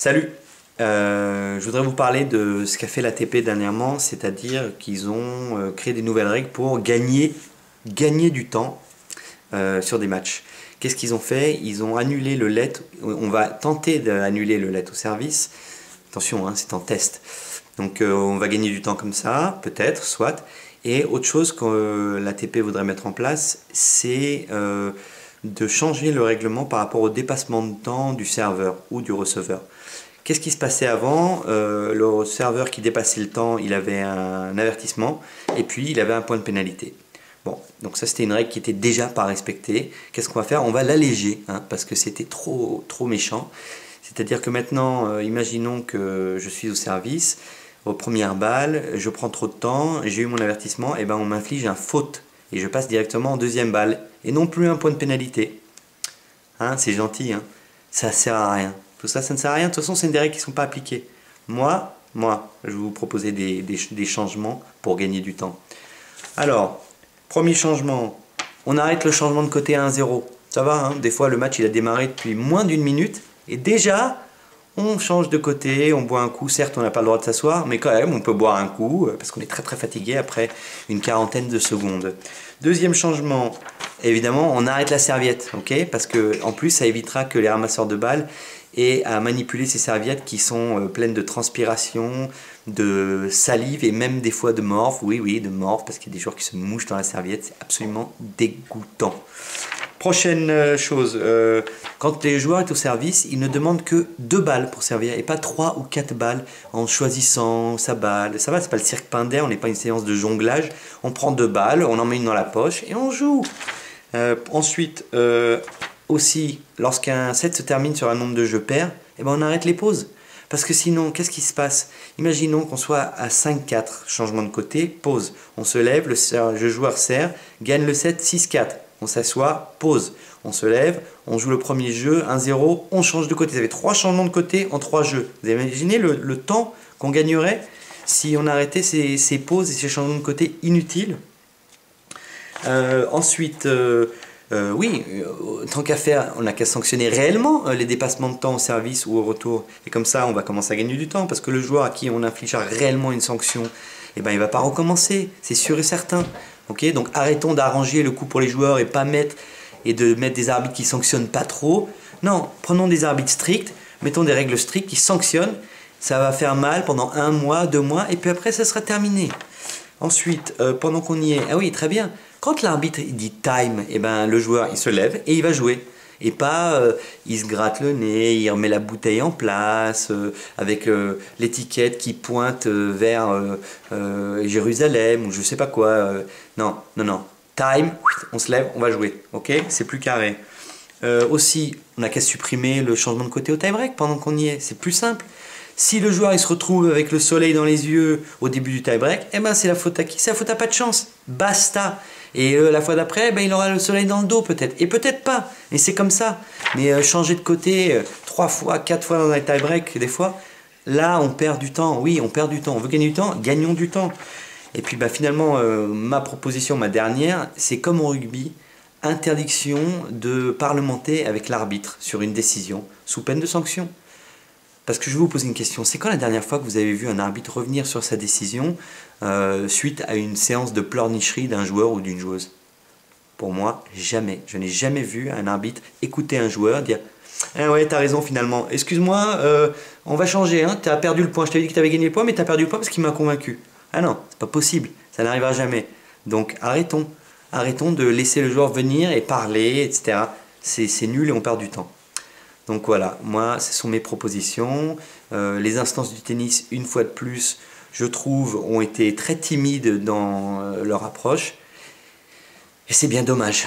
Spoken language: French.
Salut, je voudrais vous parler de ce qu'a fait l'ATP dernièrement, c'est-à-dire qu'ils ont créé des nouvelles règles pour gagner du temps sur des matchs. Qu'est-ce qu'ils ont fait? Ils ont annulé le let, on va tenter d'annuler le let au service. Attention, hein, c'est en test. Donc on va gagner du temps comme ça, peut-être, soit. Et autre chose que l'ATP voudrait mettre en place, c'est de changer le règlement par rapport au dépassement de temps du serveur ou du receveur. Qu'est-ce qui se passait avant? Le serveur qui dépassait le temps, il avait un avertissement et puis il avait un point de pénalité. Bon, donc ça c'était une règle qui était déjà pas respectée. Qu'est-ce qu'on va faire? On va l'alléger, hein, parce que c'était trop méchant. C'est-à-dire que maintenant, imaginons que je suis au service, aux premières balles, je prends trop de temps, j'ai eu mon avertissement, et ben on m'inflige un faute et je passe directement en deuxième balle et non plus un point de pénalité. Hein, c'est gentil, hein. Ça sert à rien. Tout ça, ça ne sert à rien. De toute façon, c'est des règles qui ne sont pas appliquées. Moi, je vais vous proposer des changements pour gagner du temps. Alors, premier changement, on arrête le changement de côté à 1-0. Ça va, hein, des fois le match il a démarré depuis moins d'une minute et déjà on change de côté, on boit un coup. Certes, on n'a pas le droit de s'asseoir, mais quand même on peut boire un coup parce qu'on est très fatigué après une quarantaine de secondes. Deuxième changement, évidemment, on arrête la serviette, ok? Parce que en plus ça évitera que les ramasseurs de balles aient à manipuler ces serviettes qui sont pleines de transpiration, de salive et même des fois de morve. Oui, de morve, parce qu'il y a des joueurs qui se mouchent dans la serviette, c'est absolument dégoûtant. Prochaine chose, quand les joueurs sont au service, ils ne demandent que 2 balles pour servir et pas 3 ou 4 balles en choisissant sa balle. Ça va, c'est pas le cirque Pinder, on n'est pas une séance de jonglage. On prend 2 balles, on en met une dans la poche et on joue. Ensuite, aussi, lorsqu'un set se termine sur un nombre de jeux pairs, eh ben on arrête les pauses. Parce que sinon, qu'est-ce qui se passe? Imaginons qu'on soit à 5-4, changement de côté, pause. On se lève, le joueur sert, gagne le set 6-4. On s'assoit, pause. On se lève, on joue le premier jeu, 1-0, on change de côté. Vous avez 3 changements de côté en 3 jeux. Vous avez imaginé le temps qu'on gagnerait si on arrêtait ces pauses et ces changements de côté inutiles? Ensuite, oui, tant qu'à faire, on n'a qu'à sanctionner réellement les dépassements de temps au service ou au retour. Et comme ça, on va commencer à gagner du temps parce que le joueur à qui on infligera réellement une sanction, eh ben, il ne va pas recommencer, c'est sûr et certain. Okay, donc arrêtons d'arranger le coup pour les joueurs et de mettre des arbitres qui sanctionnent pas trop. Non, prenons des arbitres stricts, mettons des règles strictes qui sanctionnent. Ça va faire mal pendant 1 mois, 2 mois, et puis après ça sera terminé. Ensuite, pendant qu'on y est, ah oui, très bien. Quand l'arbitre dit time, eh ben, le joueur il se lève et il va jouer. Et pas il se gratte le nez, il remet la bouteille en place avec l'étiquette qui pointe vers Jérusalem ou je sais pas quoi. Non. Time, on se lève, on va jouer. Ok, c'est plus carré. Aussi, on n'a qu'à supprimer le changement de côté au tie-break pendant qu'on y est. C'est plus simple. Si le joueur il se retrouve avec le soleil dans les yeux au début du tie-break, eh ben, c'est la faute à qui? C'est la faute à pas de chance. Basta. Et la fois d'après, ben, il aura le soleil dans le dos peut-être. Et peut-être pas. Et c'est comme ça. Mais changer de côté 3 fois, 4 fois dans un tie-break, des fois, là, on perd du temps. Oui, on perd du temps. On veut gagner du temps, gagnons du temps. Et puis bah, finalement, ma proposition, ma dernière, c'est comme au rugby, interdiction de parlementer avec l'arbitre sur une décision, sous peine de sanction. Parce que je vais vous poser une question, c'est quand la dernière fois que vous avez vu un arbitre revenir sur sa décision suite à une séance de pleurnicherie d'un joueur ou d'une joueuse? Pour moi, jamais. Je n'ai jamais vu un arbitre écouter un joueur dire « Ah ouais, t'as raison finalement, excuse-moi, on va changer, hein, t'as perdu le point, je t'avais dit que t'avais gagné le point, mais t'as perdu le point parce qu'il m'a convaincu. » Ah non, c'est pas possible, ça n'arrivera jamais. Donc arrêtons de laisser le joueur venir et parler, etc. C'est nul et on perd du temps. Donc voilà, moi, ce sont mes propositions. Les instances du tennis, une fois de plus, je trouve, ont été très timides dans leur approche. Et c'est bien dommage.